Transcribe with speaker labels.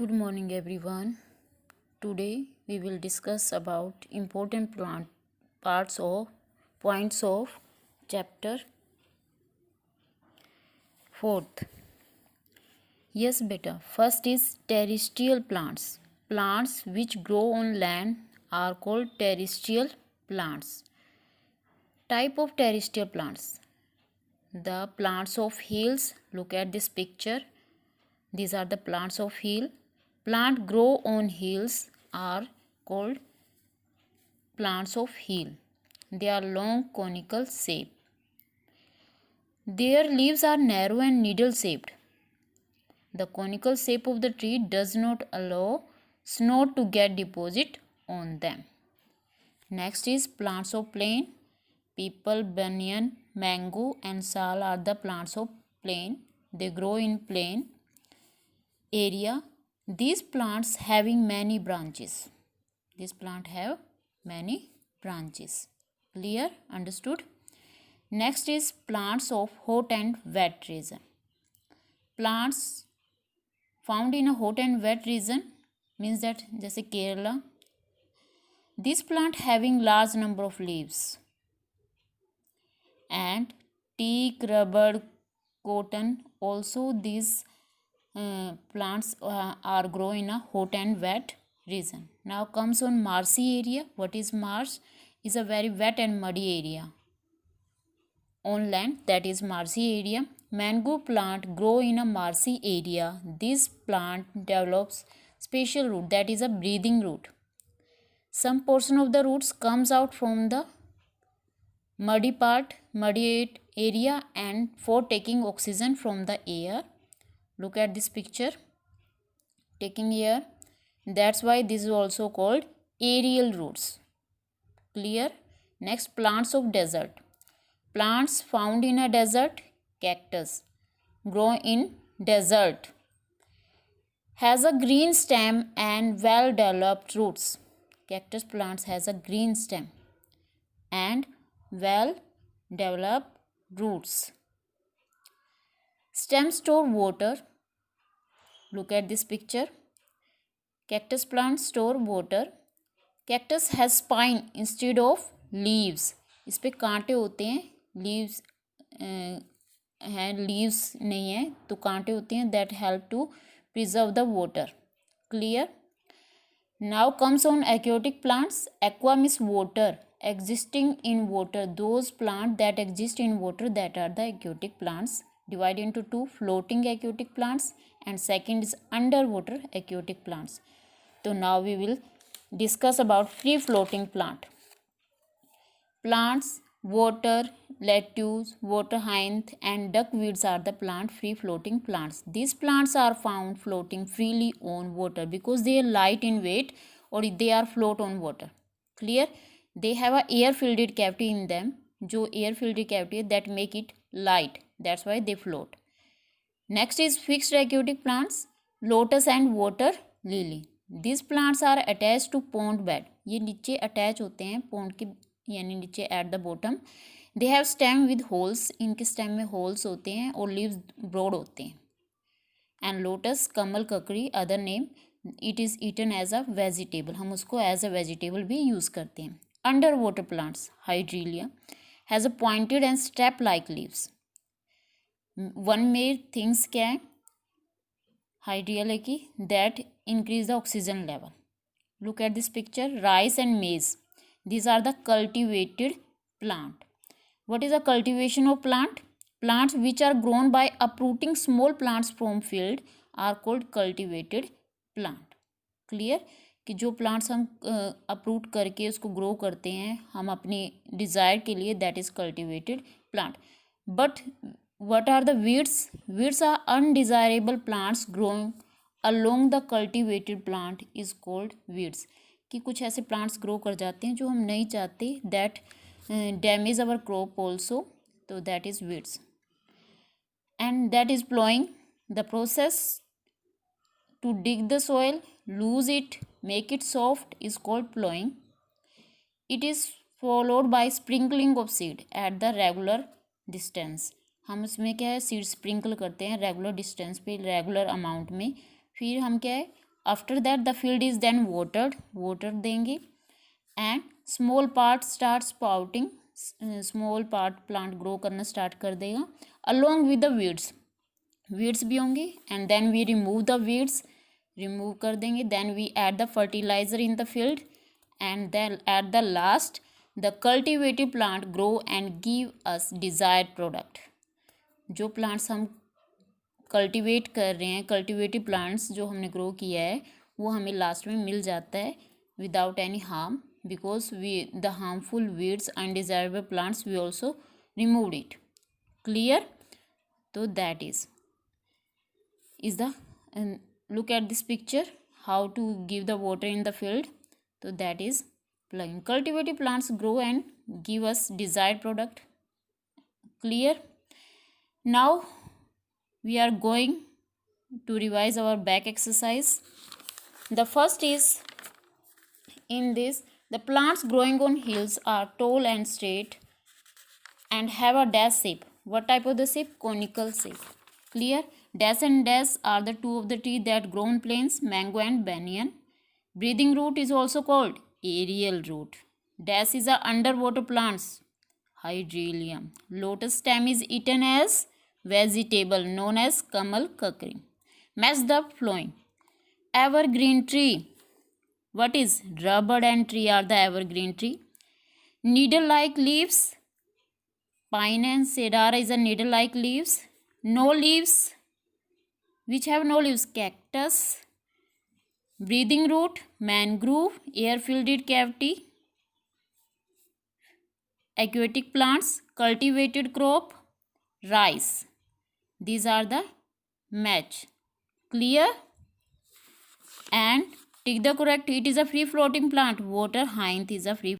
Speaker 1: Good morning everyone. Today we will discuss about important plant parts of points of chapter 4th. Yes beta. First is terrestrial plants. Plants which grow on land are called terrestrial plants. Type of terrestrial plants. The plants of hills. Look at this picture. These are the plants of hill. Plant grow on hills are called plants of hill. They are long conical shape. Their leaves are narrow and needle shaped. The conical shape of the tree does not allow snow to get deposit on them. Next is plants of plain. People, banyan, mango and sal are the plants of plain. They grow in plain area. These plants having many branches. This plant have many branches. Clear? Understood? Next is plants of hot and wet region. Plants found in a hot and wet region means that जैसे Kerala. This plant having large number of leaves. And teak, rubber, cotton also these plants are grow in a hot and wet region. Now comes on marshy area. What is marsh? Is a very wet and muddy area on land, that is marshy area. Mango plant grow in a marshy area. This plant develops special root, that is a breathing root. Some portion of the roots comes out from the muddy area and for taking oxygen from the air. Look at this picture, taking air. That's why this is also called aerial roots. Clear? Next, plants of desert. Plants found in a desert. Cactus grow in desert. Has a green stem and well developed roots. Cactus plants has a green stem and well developed roots. Stem store water. Look at this picture. Cactus plants store water. Cactus has spine instead of leaves. इस पे कांटे होते हैं, leaves हैं, leaves नहीं है तो कांटे होते हैं. That help to preserve the water. Clear? Now comes on aquatic plants. Aqua means water, existing in water. Those plants that exist in water, that are the aquatic plants. Divided into two: floating aquatic plants and second is underwater aquatic plants. So now we will discuss about free floating plant. Plants, water, lettuce, water hyacinth and duckweeds are the plant free floating plants. These plants are found floating freely on water because they are light in weight or they are float on water. Clear? They have a air filled cavity in them. जो air filled cavity that make it light. That's why they float. Next is fixed aquatic plants, lotus and water lily. These plants are attached to pond bed. ये नीचे attach होते हैं pond के यानी नीचे at the bottom. They have stem with holes. इनके stem में holes होते हैं और leaves broad होते हैं. And lotus, कमल ककड़ी other name, it is eaten as a vegetable. हम उसको as a vegetable भी use करते हैं. Underwater plants, hydrelia, has a pointed and strap-like leaves. One main things क्या है hydrelia की, that increase the oxygen level. Look at this picture. Rice and maize, these are the cultivated plant. What is the cultivation of plant? Plants which are grown by uprooting small plants from field are called cultivated plant. Clear? कि जो plants हम अप्रूट करके उसको grow करते हैं हम अपनी desire के लिए, that is cultivated plant. But what are the weeds? Weeds are undesirable plants growing along the cultivated plant is called weeds. कि कुछ ऐसे plants grow कर जाते हैं जो हम नहीं चाहते, that damage our crop also, तो that is weeds. And that is plowing, the process to dig the soil, lose it, make it soft is called plowing. It is followed by sprinkling of seed at the regular distance. हम उसमें क्या है seed sprinkle करते हैं regular distance पे, regular amount में फिर हम क्या है, after that the field is then watered, water देंगे and small part start spouting, small part plant grow करना स्टार्ट कर देगा along with the weeds, weeds भी होंगे and then we remove the weeds, remove कर देंगे, then we add the fertiliser in the field and then at the last the cultivated plant grow and give us desired product. जो plants हम cultivate कर रहे हैं, cultivated plants जो हमने grow किया है वो हमें लास्ट में मिल जाता है without any harm, because we the harmful weeds undesirable plants we also removed it. Clear? तो that is the look at this picture how to give the water in the field. So that is plugging. Cultivated plants grow and give us desired product. Clear? Now we are going to revise our back exercise. The first is, in this, the plants growing on hills are tall and straight and have a dash shape. What type of the shape? Conical shape. Clear? Dash and dash are the two of the trees that grow on plains, mango and banyan. Breathing root is also called aerial root. Dash is a underwater plants, hydralium. Lotus stem is eaten as vegetable known as kamal kakri. Match the flowing. Evergreen tree. What is? Rubber and tree are the evergreen tree. Needle-like leaves. Pine and cedar is a needle-like leaves. No leaves. Which have no leaves? Cactus. Breathing root, mangrove, air-filled cavity. Aquatic plants, cultivated crop, rice. These are the match. Clear? And tick the correct. It is a free floating plant. Water hyacinth is a free